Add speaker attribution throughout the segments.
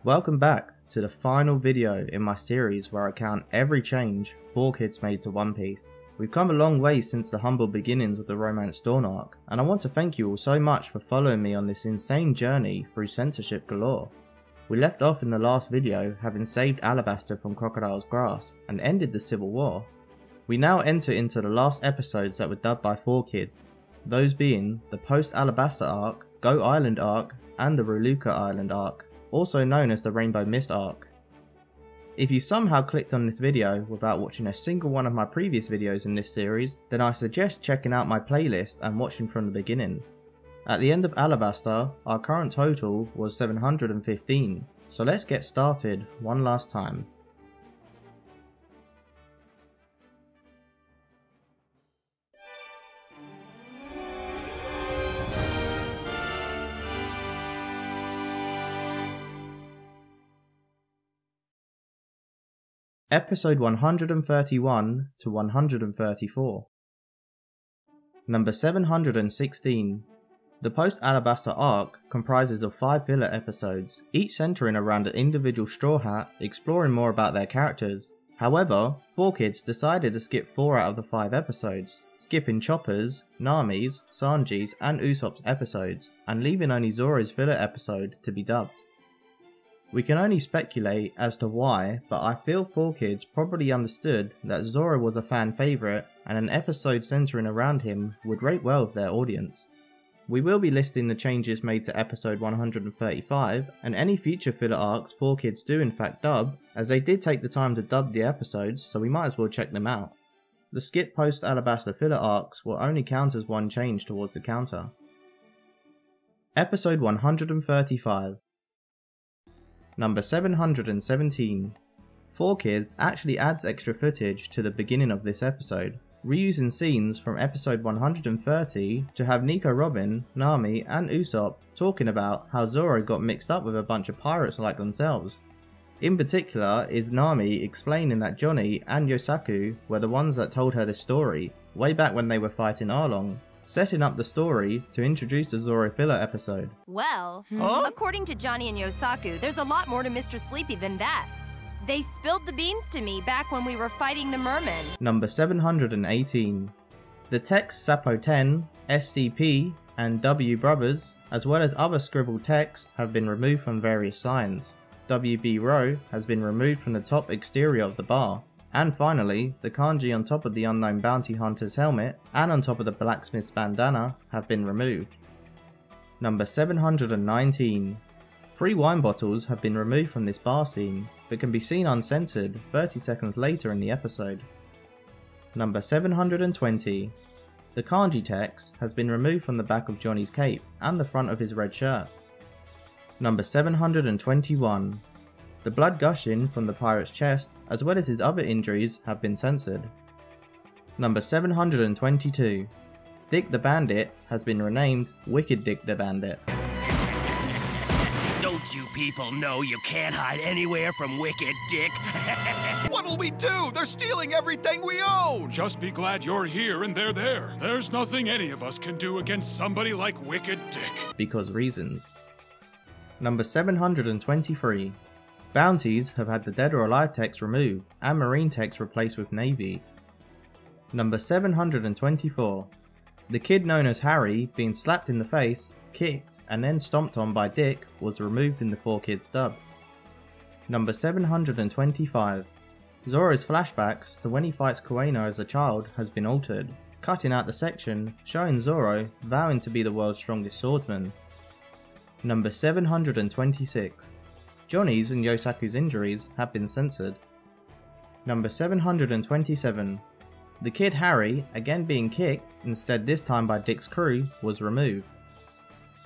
Speaker 1: Welcome back to the final video in my series where I count every change 4Kids made to One Piece. We've come a long way since the humble beginnings of the Romance Dawn arc, and I want to thank you all so much for following me on this insane journey through censorship galore. We left off in the last video having saved Alabasta from Crocodile's grasp and ended the Civil War. We now enter into the last episodes that were dubbed by 4Kids, those being the Post Alabasta Arc, Go Island Arc, and the Ruluka Island Arc, also known as the Rainbow Mist Arc. If you somehow clicked on this video without watching a single one of my previous videos in this series, then I suggest checking out my playlist and watching from the beginning. At the end of Alabasta, our current total was 715, so let's get started one last time. Episode 131 to 134. Number 716. The Post Alabasta Arc comprises of 5 filler episodes, each centering around an individual Straw Hat exploring more about their characters. However, 4Kids decided to skip 4 out of the 5 episodes, skipping Chopper's, Nami's, Sanji's and Usopp's episodes, and leaving only Zoro's filler episode to be dubbed. We can only speculate as to why, but I feel 4Kids probably understood that Zoro was a fan favourite and an episode centering around him would rate well with their audience. We will be listing the changes made to episode 135 and any future filler arcs 4Kids do in fact dub, as they did take the time to dub the episodes, so we might as well check them out. The skip Post Alabasta filler arcs will only count as one change towards the counter. Episode 135. Number 717. 4Kids actually adds extra footage to the beginning of this episode, reusing scenes from episode 130 to have Nico Robin, Nami and Usopp talking about how Zoro got mixed up with a bunch of pirates like themselves. In particular is Nami explaining that Johnny and Yosaku were the ones that told her this story, way back when they were fighting Arlong, setting up the story to introduce the Zoro filler episode.
Speaker 2: Well, according to Johnny and Yosaku, there's a lot more to Mr. Sleepy than that. They spilled the beans to me back when we were fighting the mermen.
Speaker 1: Number 718. The text Sapo 10, SCP, and W Brothers, as well as other scribbled text, have been removed from various signs. WB Row has been removed from the top exterior of the bar. And finally, the kanji on top of the unknown bounty hunter's helmet and on top of the blacksmith's bandana have been removed. Number 719. 3 wine bottles have been removed from this bar scene, but can be seen uncensored 30 seconds later in the episode. Number 720. The kanji text has been removed from the back of Johnny's cape and the front of his red shirt. Number 721. The blood gushing from the pirate's chest, as well as his other injuries, have been censored. Number 722. Dick the Bandit has been renamed Wicked Dick the Bandit.
Speaker 3: Don't you people know you can't hide anywhere from Wicked Dick?
Speaker 4: What'll we do? They're stealing everything we own!
Speaker 5: Just be glad you're here and they're there. There's nothing any of us can do against somebody like Wicked Dick.
Speaker 1: Because reasons. Number 723. Bounties have had the Dead or Alive text removed and Marine text replaced with Navy. Number 724. The kid known as Harry being slapped in the face, kicked and then stomped on by Dick was removed in the 4Kids dub. Number 725. Zoro's flashbacks to when he fights Kueno as a child has been altered, cutting out the section showing Zoro vowing to be the world's strongest swordsman. Number 726. Johnny's and Yosaku's injuries have been censored. Number 727. The kid Harry, again being kicked, instead this time by Dick's crew, was removed.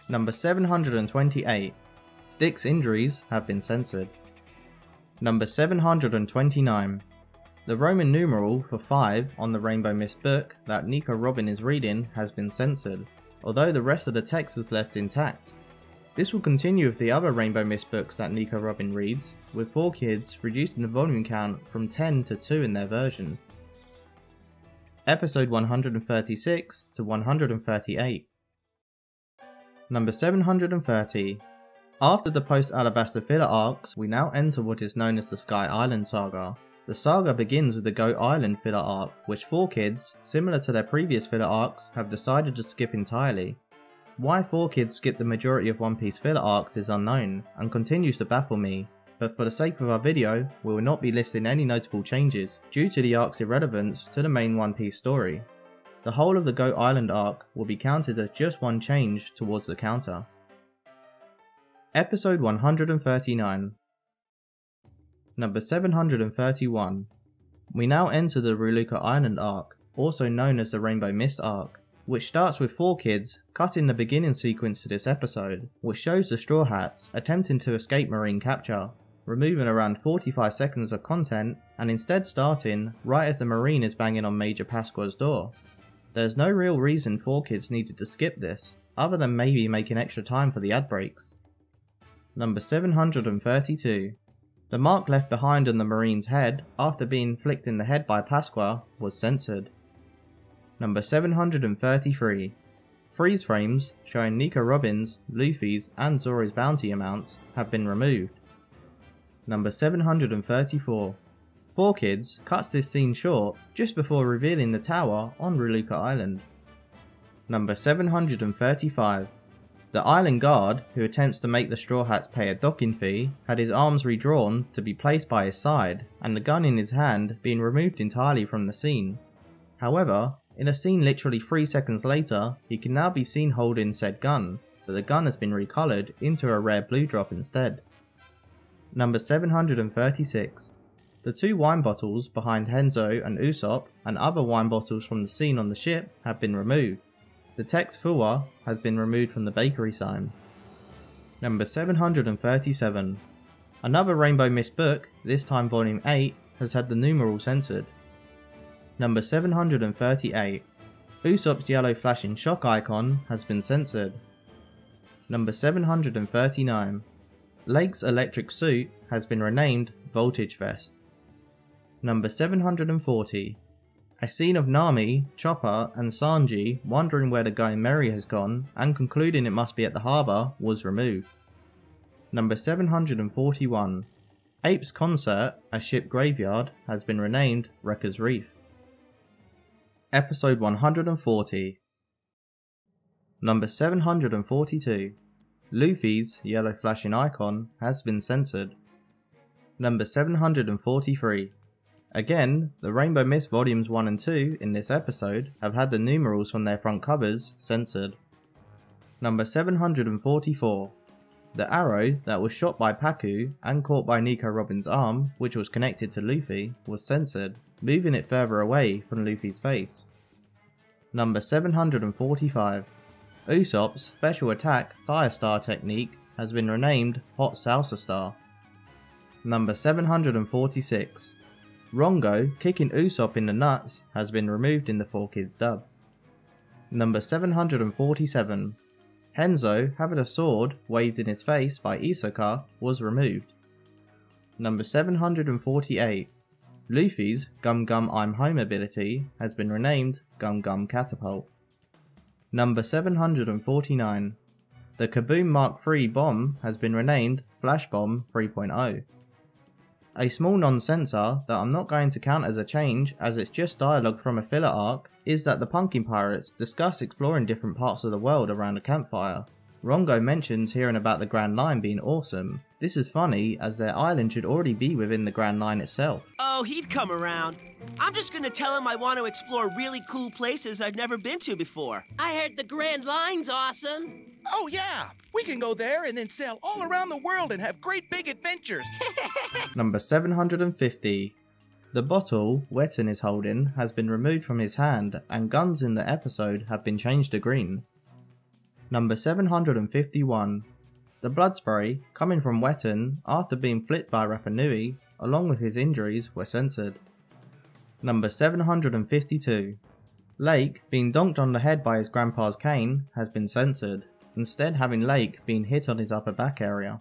Speaker 1: Number 728. Dick's injuries have been censored. Number 729. The Roman numeral for 5 on the Rainbow Mist book that Nico Robin is reading has been censored, although the rest of the text is left intact. This will continue with the other Rainbow Mist books that Nico Robin reads, with 4Kids reducing the volume count from 10 to 2 in their version. Episode 136 to 138. Number 730. After the Post Alabasta filler arcs, we now enter what is known as the Sky Island saga. The saga begins with the Goat Island filler arc, which 4Kids, similar to their previous filler arcs, have decided to skip entirely. Why 4Kids skip the majority of One Piece filler arcs is unknown, and continues to baffle me, but for the sake of our video, we will not be listing any notable changes, due to the arc's irrelevance to the main One Piece story. The whole of the Goat Island arc will be counted as just one change towards the counter. Episode 139. Number 731. We now enter the Ruluka Island arc, also known as the Rainbow Mist arc, which starts with 4Kids cutting the beginning sequence to this episode, which shows the Straw Hats attempting to escape marine capture, removing around 45 seconds of content and instead starting right as the marine is banging on Major Pasqua's door. There's no real reason 4Kids needed to skip this, other than maybe making extra time for the ad breaks. Number 732. The mark left behind on the marine's head after being inflicted in the head by Pasqua was censored. Number 733. Freeze frames showing Nico Robin's, Luffy's and Zoro's bounty amounts have been removed. Number 734. 4Kids cuts this scene short just before revealing the tower on Ruluka Island. Number 735. The island guard, who attempts to make the Straw Hats pay a docking fee, had his arms redrawn to be placed by his side, and the gun in his hand being removed entirely from the scene. However, in a scene literally 3 seconds later, he can now be seen holding said gun, but the gun has been recolored into a rare blue drop instead. Number 736. The 2 wine bottles behind Henzo and Usopp and other wine bottles from the scene on the ship have been removed. The text Fuwa has been removed from the bakery sign. Number 737. Another Rainbow Mist book, this time volume 8, has had the numeral censored. Number 738. Usopp's yellow flashing shock icon has been censored. Number 739. Lake's electric suit has been renamed Voltage Vest. Number 740. A scene of Nami, Chopper and Sanji wondering where the Going Merry has gone and concluding it must be at the harbour was removed. Number 741. Ape's concert at Ship Graveyard has been renamed Wrecker's Reef. Episode 140. Number 742. Luffy's yellow flashing icon has been censored. Number 743. Again, the Rainbow Mist Volumes 1 and 2 in this episode have had the numerals from their front covers censored. Number 744. The arrow that was shot by Paku and caught by Nico Robin's arm, which was connected to Luffy, was censored, moving it further away from Luffy's face. Number 745. Usopp's special attack Fire Star technique has been renamed Hot Salsa Star. Number 746. Rongo kicking Usopp in the nuts has been removed in the 4Kids dub. Number 747. Henzo having a sword waved in his face by Isoka was removed. Number 748. Luffy's Gum Gum I'm Home ability has been renamed Gum Gum Catapult. Number 749. The Kaboom Mark III bomb has been renamed Flash Bomb 3.0. A small non-censor that I'm not going to count as a change as it's just dialogue from a filler arc is that the Pumpkin Pirates discuss exploring different parts of the world around a campfire. Rongo mentions hearing about the Grand Line being awesome. This is funny as their island should already be within the Grand Line itself.
Speaker 3: Oh, he'd come around. I'm just gonna tell him I want to explore really cool places I've never been to before.
Speaker 6: I heard the Grand Line's awesome.
Speaker 4: Oh, yeah. We can go there and then sail all around the world and have great big adventures.
Speaker 1: Number 750. The bottle Wetton is holding has been removed from his hand and guns in the episode have been changed to green. Number 751. The blood spray coming from Wetton after being flipped by Rapa along with his injuries were censored. Number 752. Lake being donked on the head by his grandpa's cane has been censored, instead having Lake being hit on his upper back area.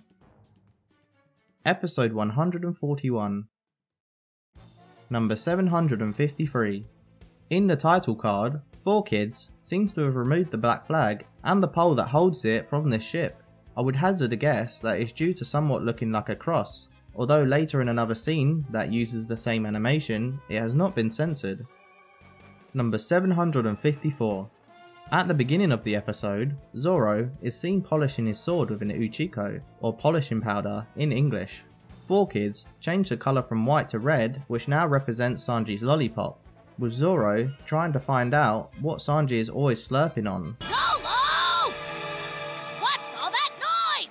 Speaker 1: Episode 141. Number 753. In the title card, 4Kids seems to have removed the black flag and the pole that holds it from this ship. I would hazard a guess that it's due to somewhat looking like a cross, although later in another scene that uses the same animation, it has not been censored. Number 754. At the beginning of the episode, Zoro is seen polishing his sword with an uchiko, or polishing powder in English. 4Kids changed the colour from white to red, which now represents Sanji's lollipop, with Zoro trying to find out what Sanji is always slurping on.
Speaker 6: Zolo! What's all that noise?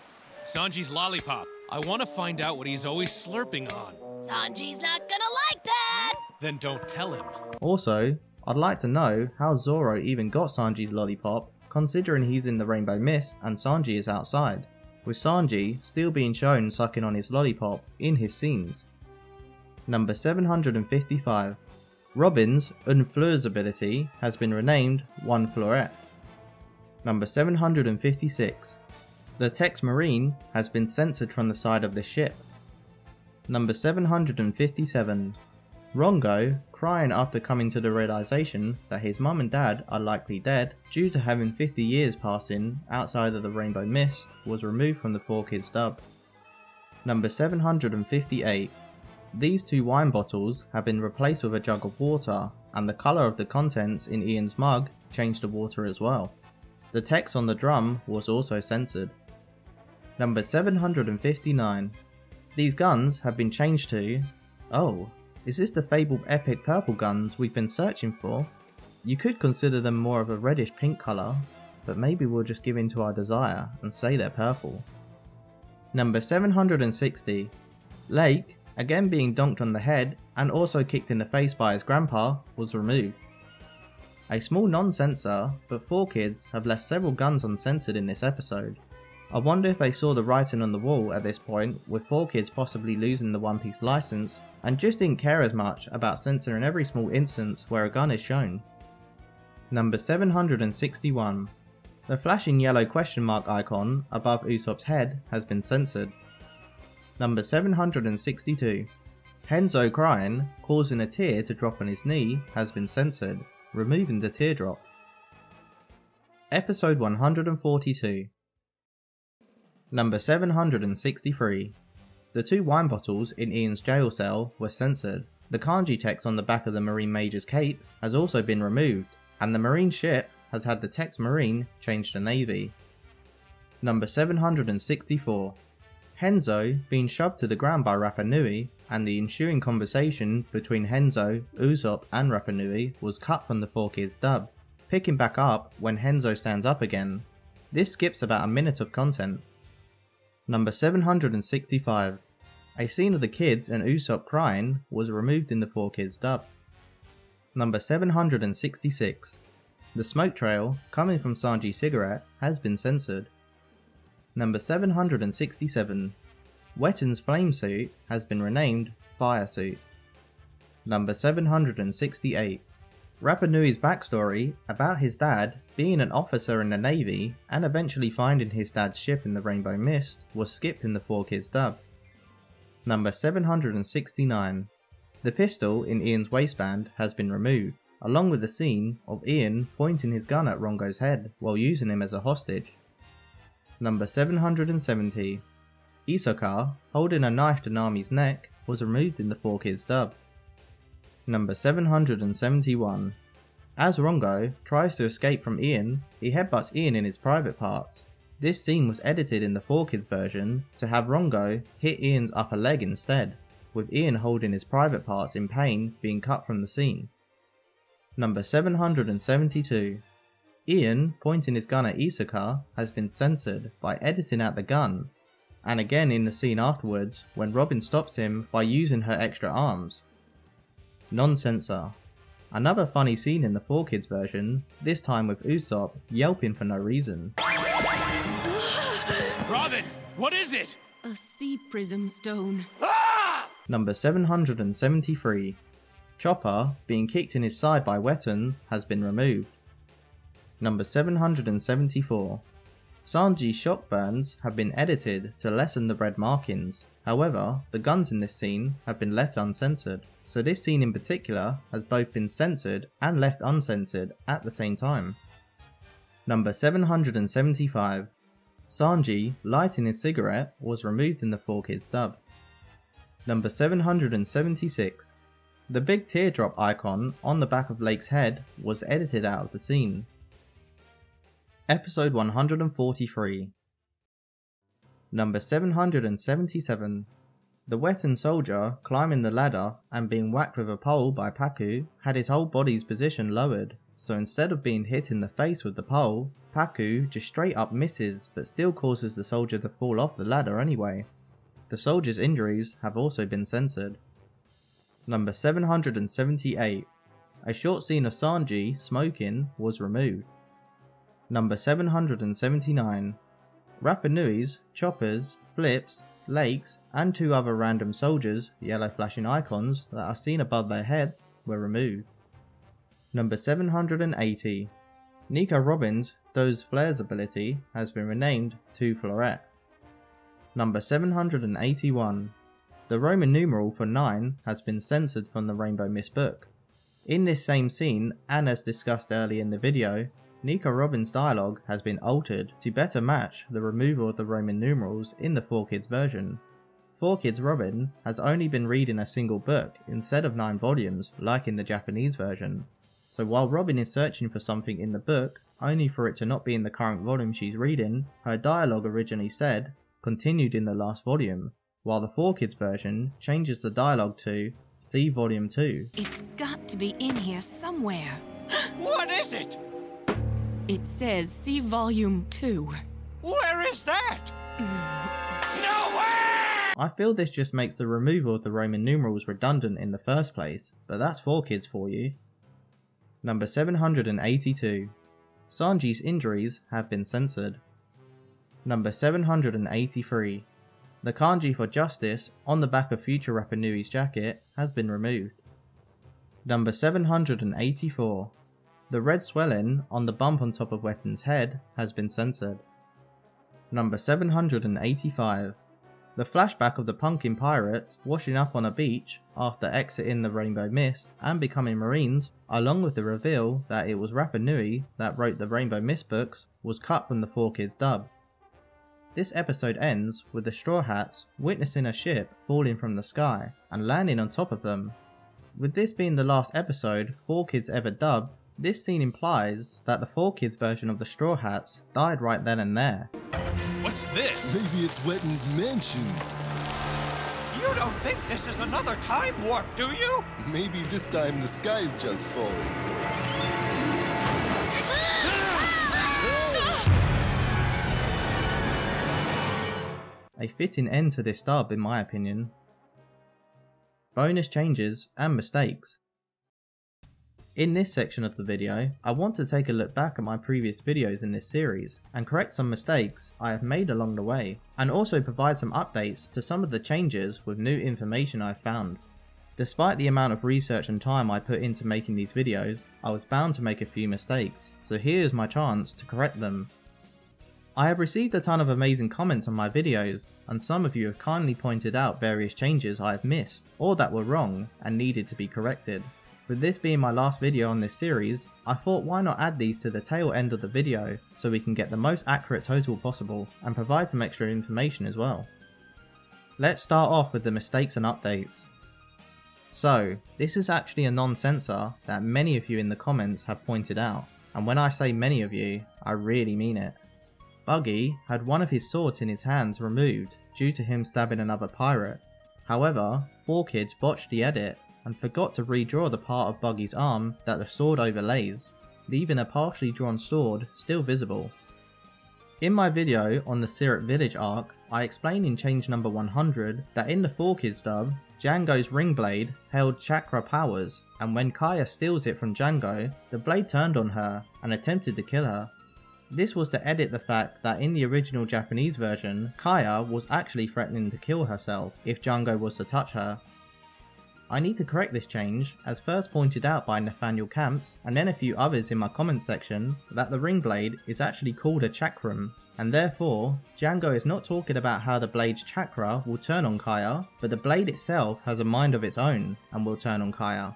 Speaker 7: Sanji's lollipop. I want to find out what he's always slurping on.
Speaker 6: Sanji's not gonna like that!
Speaker 7: Then don't tell him.
Speaker 1: Also, I'd like to know how Zoro even got Sanji's lollipop, considering he's in the Rainbow Mist and Sanji is outside, with Sanji still being shown sucking on his lollipop in his scenes. Number 755. Robin's Unfleur's ability has been renamed One Fleurette. Number 756. The text Marine has been censored from the side of the ship. Number 757. Rongo crying after coming to the realization that his mum and dad are likely dead due to having 50 years passing outside of the Rainbow Mist was removed from the 4Kids dub. Number 758. These two wine bottles have been replaced with a jug of water, and the colour of the contents in Ian's mug changed to water as well. The text on the drum was also censored. Number 759. These guns have been changed to... Oh, is this the fabled epic purple guns we've been searching for? You could consider them more of a reddish pink colour, but maybe we'll just give in to our desire and say they're purple. Number 760. Lake, again being donked on the head and also kicked in the face by his grandpa, was removed. A small non-censor, but 4Kids have left several guns uncensored in this episode. I wonder if they saw the writing on the wall at this point, with 4Kids possibly losing the OnePiece license, and just didn't care as much about censoring every small instance where a gun is shown. Number 761. The flashing yellow question mark icon above Usopp's head has been censored. Number 762. Henzo crying, causing a tear to drop on his knee, has been censored, removing the teardrop. Episode 142. Number 763. The two wine bottles in Ian's jail cell were censored. The kanji text on the back of the Marine Major's cape has also been removed, and the Marine ship has had the text Marine changed to Navy. Number 764. Henzo being shoved to the ground by Rapa Nui, and the ensuing conversation between Henzo, Usopp and Rapa Nui was cut from the 4Kids dub, picking back up when Henzo stands up again. This skips about a minute of content. Number 765. A scene of the kids and Usopp crying was removed in the 4Kids dub. Number 766. The smoke trail coming from Sanji's cigarette has been censored. Number 767. Wetten's flame suit has been renamed Fire Suit. Number 768. Rapa Nui's backstory about his dad being an officer in the Navy and eventually finding his dad's ship in the Rainbow Mist was skipped in the 4Kids dub. Number 769. The pistol in Ian's waistband has been removed, along with the scene of Ian pointing his gun at Rongo's head while using him as a hostage. Number 770. Isoka holding a knife to Nami's neck was removed in the 4Kids dub. Number 771. As Rongo tries to escape from Ian, he headbutts Ian in his private parts. This scene was edited in the 4Kids version to have Rongo hit Ian's upper leg instead, with Ian holding his private parts in pain being cut from the scene. Number 772. Ian pointing his gun at Isoka has been censored by editing out the gun, and again in the scene afterwards when Robin stops him by using her extra arms. Non-censor. Another funny scene in the 4Kids version, this time with Usopp yelping for no reason.
Speaker 7: Robin, what is it?
Speaker 6: A sea prism stone.
Speaker 1: Number 773. Chopper being kicked in his side by Wetten has been removed. Number 774. Sanji's shock burns have been edited to lessen the red markings. However, the guns in this scene have been left uncensored, so this scene in particular has both been censored and left uncensored at the same time. Number 775. Sanji lighting his cigarette was removed in the 4Kids dub. Number 776. The big teardrop icon on the back of Lake's head was edited out of the scene. Episode 143. Number 777. The Wetton soldier climbing the ladder and being whacked with a pole by Paku had his whole body's position lowered, so instead of being hit in the face with the pole, Paku just straight up misses but still causes the soldier to fall off the ladder anyway. The soldier's injuries have also been censored. Number 778. A short scene of Sanji smoking was removed. Number 779. Rapa Nui's, Chopper's, Flip's, Lake's and 2 other random soldiers' yellow flashing icons that are seen above their heads were removed. Number 780. Nico Robin's Those Flares ability has been renamed to Floret. Number 781. The Roman numeral for 9 has been censored from the Rainbow Mist book. In this same scene, and as discussed earlier in the video, Nico Robin's dialogue has been altered to better match the removal of the Roman numerals in the 4Kids version. 4Kids Robin has only been reading a single book instead of 9 volumes like in the Japanese version. So while Robin is searching for something in the book, only for it to not be in the current volume she's reading, her dialogue originally said, continued in the last volume, while the 4Kids version changes the dialogue to, see volume 2.
Speaker 6: It's got to be in here somewhere.
Speaker 5: What is it?
Speaker 6: It says see volume 2.
Speaker 5: Where is that? Nowhere!
Speaker 1: I feel this just makes the removal of the Roman numerals redundant in the first place, but that's 4Kids for you. Number 782. Sanji's injuries have been censored. Number 783. The kanji for justice on the back of future Rapa Nui's jacket has been removed. Number 784. The red swelling on the bump on top of Wetton's head has been censored. Number 785. The flashback of the Pumpkin Pirates washing up on a beach after exiting the Rainbow Mist and becoming Marines, along with the reveal that it was Rapa Nui that wrote the Rainbow Mist books, was cut from the 4Kids dub. This episode ends with the Straw Hats witnessing a ship falling from the sky and landing on top of them. With this being the last episode 4Kids ever dubbed, this scene implies that the 4Kids version of the Straw Hats died right then and there.
Speaker 7: What's this?
Speaker 8: Maybe it's Wetton's mansion.
Speaker 5: You don't think this is another time warp, do you?
Speaker 8: Maybe this time the sky's just falling.
Speaker 1: A fitting end to this dub in my opinion. Bonus changes and mistakes. In this section of the video, I want to take a look back at my previous videos in this series and correct some mistakes I have made along the way, and also provide some updates to some of the changes with new information I've found. Despite the amount of research and time I put into making these videos, I was bound to make a few mistakes, so here's my chance to correct them. I have received a ton of amazing comments on my videos, and some of you have kindly pointed out various changes I have missed, or that were wrong and needed to be corrected. With this being my last video on this series, I thought why not add these to the tail end of the video so we can get the most accurate total possible and provide some extra information as well. Let's start off with the mistakes and updates. So, this is actually a non-censor that many of you in the comments have pointed out, and when I say many of you, I really mean it. Buggy had one of his swords in his hands removed due to him stabbing another pirate. However, 4Kids botched the edit and forgot to redraw the part of Buggy's arm that the sword overlays, leaving a partially drawn sword still visible. In my video on the Syrup Village arc, I explain in change number 100 that in the 4Kids dub, Django's ring blade held chakra powers, and when Kaya steals it from Django, the blade turned on her and attempted to kill her. This was to edit the fact that in the original Japanese version, Kaya was actually threatening to kill herself if Django was to touch her. I need to correct this change, as first pointed out by Nathaniel Camps and then a few others in my comment section, that the ring blade is actually called a chakram, and therefore Django is not talking about how the blade's chakra will turn on Kaya, but the blade itself has a mind of its own and will turn on Kaya.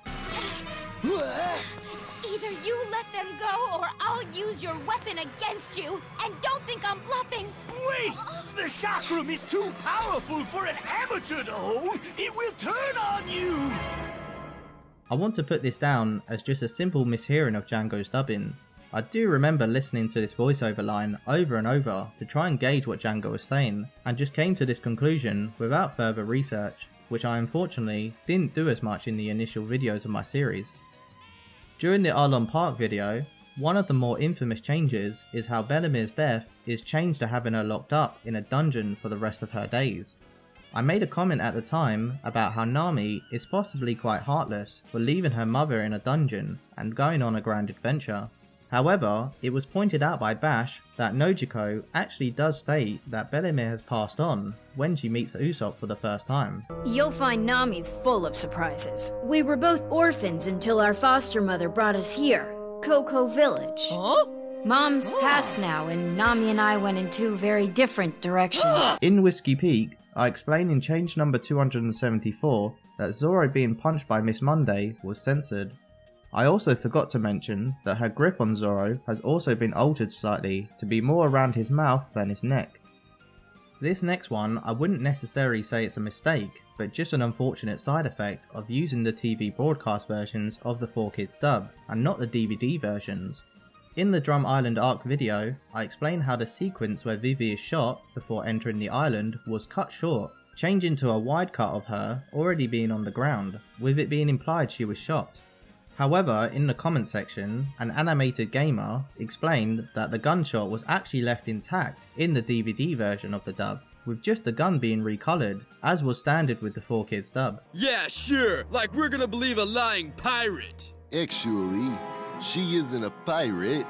Speaker 9: Either you let them go or I'll use your weapon against you, and don't think I'm bluffing. Wait! The chakram is too powerful for an amateur to hold! It will turn on you!
Speaker 1: I want to put this down as just a simple mishearing of Django's dubbing. I do remember listening to this voiceover line over and over to try and gauge what Django was saying, and just came to this conclusion without further research, which I unfortunately didn't do as much in the initial videos of my series. During the Alabasta Arc video, one of the more infamous changes is how Bellamy's death is changed to having her locked up in a dungeon for the rest of her days. I made a comment at the time about how Nami is possibly quite heartless for leaving her mother in a dungeon and going on a grand adventure. However, it was pointed out by Bash that Nojiko actually does state that Bellamy has passed on when she meets Usopp for the first time.
Speaker 10: You'll find Nami's full of surprises. We were both orphans until our foster mother brought us here, Coco Village.
Speaker 9: Huh?
Speaker 10: Mom's passed now, and Nami and I went in two very different directions.
Speaker 1: In Whiskey Peak, I explain in change number 274 that Zoro being punched by Miss Monday was censored. I also forgot to mention that her grip on Zoro has also been altered slightly to be more around his mouth than his neck. This next one I wouldn't necessarily say it's a mistake, but just an unfortunate side effect of using the TV broadcast versions of the 4Kids dub and not the DVD versions. In the Drum Island Arc video, I explain how the sequence where Vivi is shot before entering the island was cut short, changing to a wide cut of her already being on the ground, with it being implied she was shot. However, in the comment section, an animated gamer explained that the gunshot was actually left intact in the DVD version of the dub, with just the gun being recolored, as was standard with the 4Kids dub.
Speaker 11: Yeah, sure, like we're gonna believe a lying pirate.
Speaker 8: Actually, she isn't a pirate,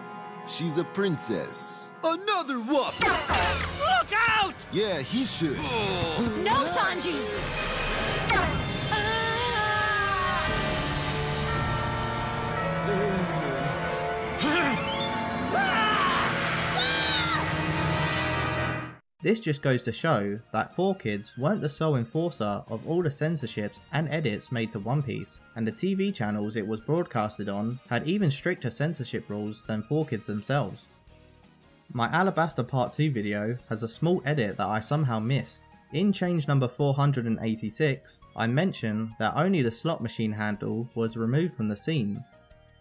Speaker 8: she's a princess.
Speaker 11: Another whoop!
Speaker 9: Look out!
Speaker 8: Yeah, he should.
Speaker 10: No, Sanji!
Speaker 1: This just goes to show that 4Kids weren't the sole enforcer of all the censorships and edits made to One Piece, and the TV channels it was broadcasted on had even stricter censorship rules than 4Kids themselves. My Alabasta Part 2 video has a small edit that I somehow missed. In change number 486, I mentioned that only the slot machine handle was removed from the scene.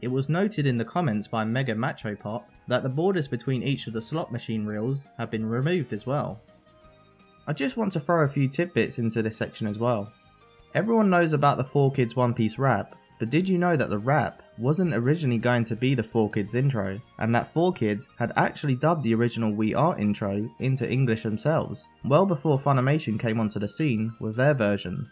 Speaker 1: It was noted in the comments by Mega Macho Pop that the borders between each of the slot machine reels have been removed as well. I just want to throw a few tidbits into this section as well. Everyone knows about the 4Kids One Piece rap, but did you know that the rap wasn't originally going to be the 4Kids intro, and that 4Kids had actually dubbed the original We Are intro into English themselves, well before Funimation came onto the scene with their version.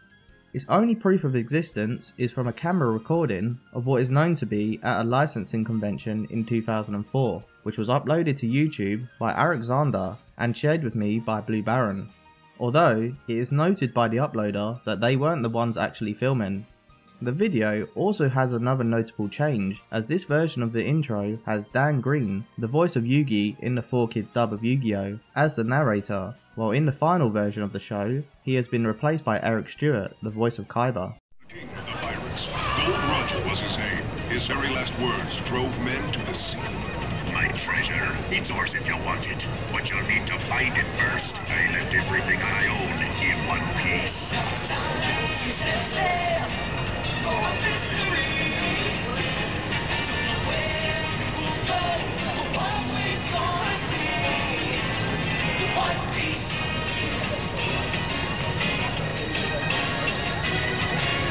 Speaker 1: Its only proof of existence is from a camera recording of what is known to be at a licensing convention in 2004, which was uploaded to YouTube by Alexander and shared with me by Blue Baron, although it is noted by the uploader that they weren't the ones actually filming. The video also has another notable change, as this version of the intro has Dan Green, the voice of Yugi in the 4Kids dub of Yu-Gi-Oh!, as the narrator, while in the final version of the show, he has been replaced by Eric Stewart, the voice of Kaiba.
Speaker 12: King of the pirates. Gold Roger was his name. His very last words drove men to the sea.
Speaker 13: My treasure, it's yours if you want it, but you'll need to find it first. I left everything I own in one piece.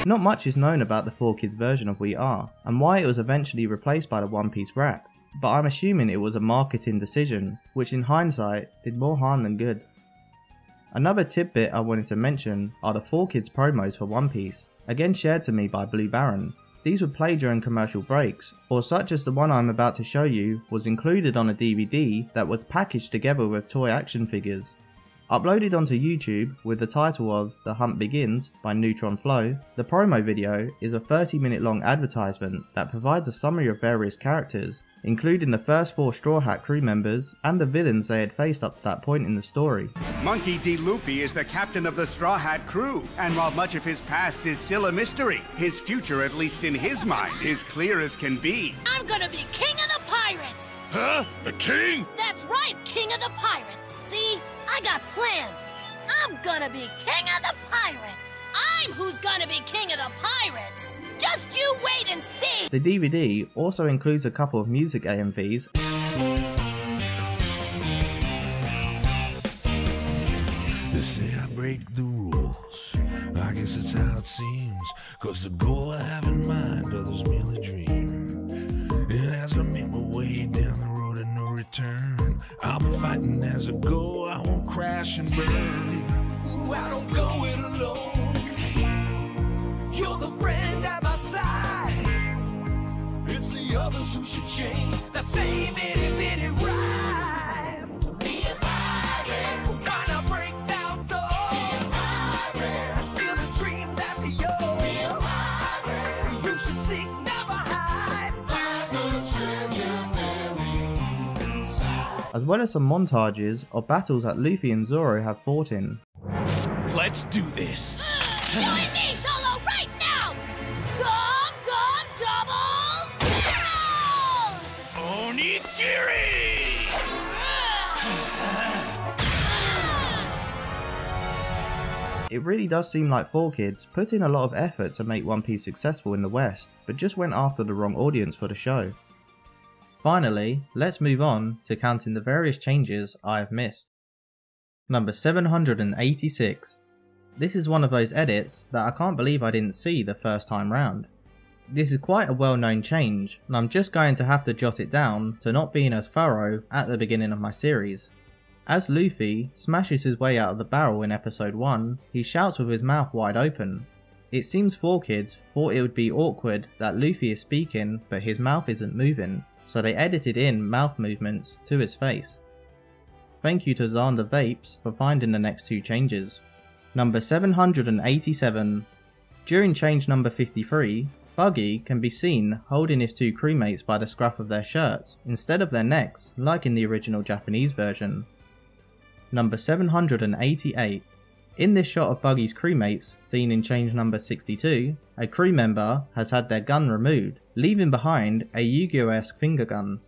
Speaker 1: Not much is known about the 4Kids version of We Are, and why it was eventually replaced by the One Piece rap, but I'm assuming it was a marketing decision, which in hindsight did more harm than good. Another tidbit I wanted to mention are the 4Kids promos for One Piece, again shared to me by Blue Baron. These would play during commercial breaks, or such as the one I'm about to show you was included on a DVD that was packaged together with toy action figures. Uploaded onto YouTube with the title of The Hunt Begins by Neutron Flow, the promo video is a 30-minute long advertisement that provides a summary of various characters, including the first 4 Straw Hat crew members and the villains they had faced up to that point in the story.
Speaker 14: Monkey D. Luffy is the captain of the Straw Hat crew, and while much of his past is still a mystery, his future, at least in his mind, is clear as can be.
Speaker 15: I'm gonna be king of the pirates!
Speaker 12: Huh? The king?
Speaker 15: That's right, king of the pirates! See? I I got plans. I'm gonna be king of the pirates. I'm who's gonna be king of the pirates. Just you wait and see.
Speaker 1: The DVD also includes a couple of music AMVs.
Speaker 16: They say I break the rules. I guess it's how it seems. Cause the goal I have in mind, others merely dream. And as I make my way down the road of no return, I'll be fighting as I go. I won't crash and burn.
Speaker 9: Ooh, I don't go it alone. You're the friend at my side. It's the others who should change that same itty bitty ride. Be a pirate. Why not break down doors? Be a pirate. And steal the dream that's yours. Be a pirate. You should seek, never hide. Find the treasure buried deep inside.
Speaker 1: As well as some montages of battles that Luffy and Zoro have fought in.
Speaker 9: Let's do this.
Speaker 15: You and me solo right now! Gum Gum Double Barrel!
Speaker 9: Onigiri!
Speaker 1: It really does seem like 4Kids put in a lot of effort to make One Piece successful in the West, but just went after the wrong audience for the show. Finally, let's move on to counting the various changes I have missed. Number 786. This is one of those edits that I can't believe I didn't see the first time round. This is quite a well known change, and I'm just going to have to jot it down to not being as thorough at the beginning of my series. As Luffy smashes his way out of the barrel in episode 1, he shouts with his mouth wide open. It seems 4Kids thought it would be awkward that Luffy is speaking but his mouth isn't moving, so they edited in mouth movements to his face. Thank you to Xander Vapes for finding the next two changes. Number 787. During change number 53, Buggy can be seen holding his two crewmates by the scruff of their shirts instead of their necks like in the original Japanese version. Number 788. In this shot of Buggy's crewmates seen in change number 62, a crew member has had their gun removed, leaving behind a Yu-Gi-Oh-esque finger gun.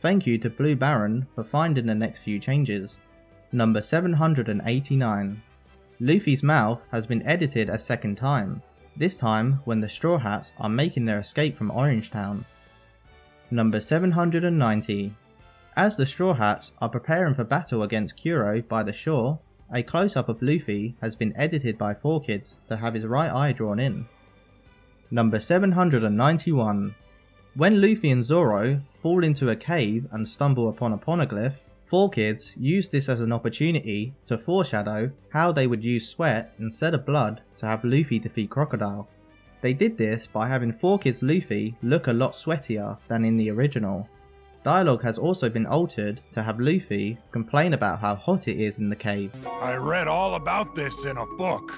Speaker 1: Thank you to Blue Baron for finding the next few changes. Number 789. Luffy's mouth has been edited a second time, this time when the Straw Hats are making their escape from Orangetown. Number 790. As the Straw Hats are preparing for battle against Kuro by the shore, a close-up of Luffy has been edited by 4Kids to have his right eye drawn in. Number 791. When Luffy and Zoro fall into a cave and stumble upon a poneglyph, 4Kids used this as an opportunity to foreshadow how they would use sweat instead of blood to have Luffy defeat Crocodile. They did this by having 4Kids Luffy look a lot sweatier than in the original. Dialogue has also been altered to have Luffy complain about how hot it is in the cave.
Speaker 5: I read all about this in a book.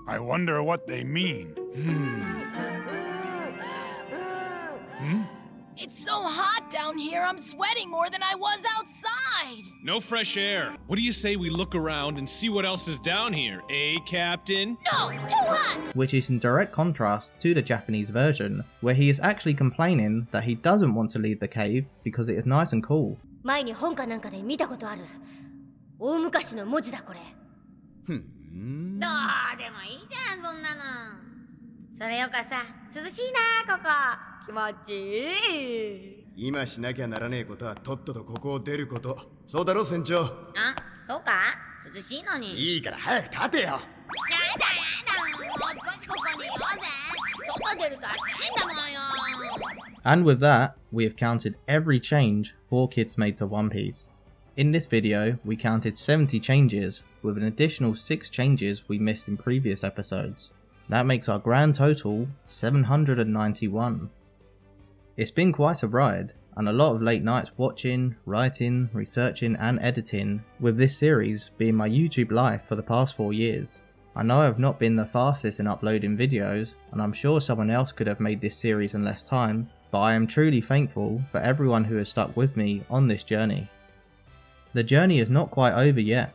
Speaker 5: I wonder what they mean.
Speaker 2: It's so hot down here, I'm sweating more than I was outside.
Speaker 7: No fresh air. What do you say we look around and see what else is down here, eh, Captain?
Speaker 2: No, too hot!
Speaker 1: Which is in direct contrast to the Japanese version, where he is actually complaining that he doesn't want to leave the cave because it is nice and cool.
Speaker 15: 前に本かなんかで見たことある。大昔の文字だこれ。どうでもいいじゃんそんなの。それよかさ、涼しいなここ。気持ちいい。
Speaker 8: 今しなきゃならねえことはとっととここを出ること。そうだろ船長。
Speaker 15: あ、そうか？涼しいのに。
Speaker 8: いいから早く立てよ。
Speaker 15: やだやだ。もう少しここにいようぜ。外出ると暑いんだもんよ。
Speaker 1: And with that, we have counted every change 4Kids made to One Piece. In this video, we counted 70 changes, with an additional 6 changes we missed in previous episodes. That makes our grand total 791. It's been quite a ride, and a lot of late nights watching, writing, researching and editing, with this series being my YouTube life for the past 4 years. I know I've not been the fastest in uploading videos, and I'm sure someone else could have made this series in less time, but I am truly thankful for everyone who has stuck with me on this journey. The journey is not quite over yet.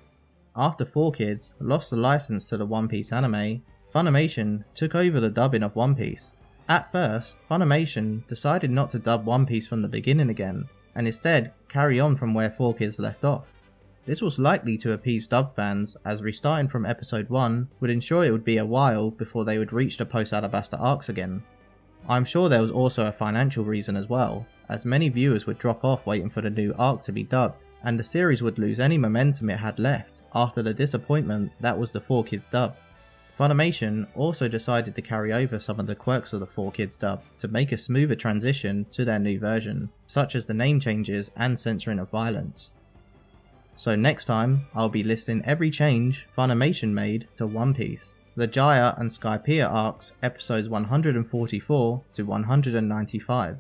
Speaker 1: After 4Kids lost the license to the One Piece anime, Funimation took over the dubbing of One Piece. At first, Funimation decided not to dub One Piece from the beginning again, and instead carry on from where 4Kids left off. This was likely to appease dub fans, as restarting from episode 1 would ensure it would be a while before they would reach the Post Alabasta arcs again. I'm sure there was also a financial reason as well, as many viewers would drop off waiting for the new arc to be dubbed, and the series would lose any momentum it had left after the disappointment that was the 4Kids dub. Funimation also decided to carry over some of the quirks of the 4Kids dub to make a smoother transition to their new version, such as the name changes and censoring of violence. So next time, I'll be listing every change Funimation made to One Piece. The Jaya and Skypiea arcs, episodes 144 to 195.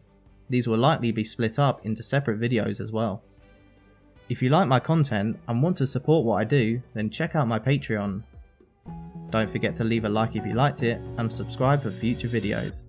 Speaker 1: These will likely be split up into separate videos as well. If you like my content and want to support what I do, then check out my Patreon. Don't forget to leave a like if you liked it and subscribe for future videos.